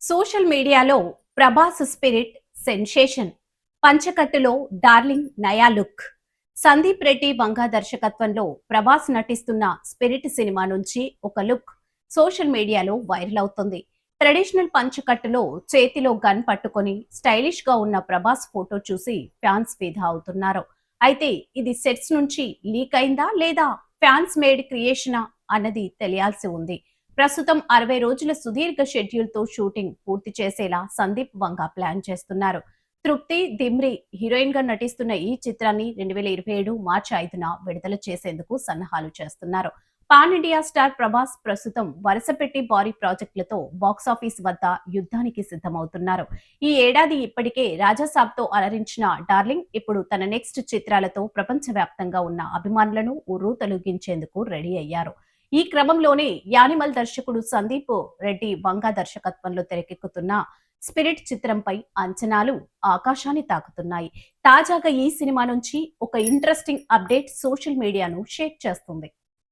Social మీడియాలో Prabhas spirit sensation. పంచకట్టులో darling నయా look. Sandeep Reddy Vanga దర్శకత్వంలో ప్రభాస్ నటిస్తున్న స్పిరిట్ సినిమా నుంచి ఒక లుక్ సోషల్ మీడియాలో వైరల్ అవుతుంది. ట్రెడిషనల్ పంచకట్టులో చేతిలో గన్ పట్టుకొని స్టైలిష్ గా ఉన్న ప్రభాస్ ఫోటో చూసి ఫ్యాన్స్ ఫిదా అవుతున్నారు. అయితే ఇది సెట్స్ నుంచి లీక్ అయిందా లేదా ఫ్యాన్స్ మేడ్ క్రియేషనా అన్నది తెలియాల్సి ఉంది. ప్రస్తుతం 60 రోజుల సుదీర్ఘ షెడ్యూల్ తో షూటింగ్ పూర్తి చేసేలా సందీప్ వంగా ప్లాన్ చేస్తున్నారు. తృప్తి దిమ్రి హీరోయిన్ గా నటిస్తున్న ఈ చిత్రాన్ని 2027 మార్చి 5న విడుదల చేసేందుకు సన్నాహాలు చేస్తున్నారు. పాన్ ఇండియా స్టార్ ప్రభాస్ ప్రస్తుతం వరుస పెట్టి భారీ ప్రాజెక్టులతో బాక్సాఫీస్ వద్ద యుద్ధానికి సిద్ధమవుతున్నారు. ఈ ఏడాది ఇప్పటికే రాజాసాబ్ తో అలరించిన డార్లింగ్ ఇప్పుడు తన నెక్స్ట్ చిత్రాలతో ప్రపంచవ్యాప్తంగా ఉన్న అభిమానులను ఉర్రూతలూగించేందుకు రెడీ అయ్యారు. ఈ క్రమంలోనే యానిమల్ దర్శకుడు సందీప్ రెడ్డి వంగా దర్శకత్వంలో తెరకెక్కుతున్న స్పిరిట్ చిత్రంపై అంచనాలు ఆకాశాన్ని తాకుతున్నాయి. తాజాగా ఈ సినిమా నుంచి ఒక ఇంట్రెస్టింగ్ అప్డేట్ సోషల్ మీడియాను షేక్ చేస్తుంది.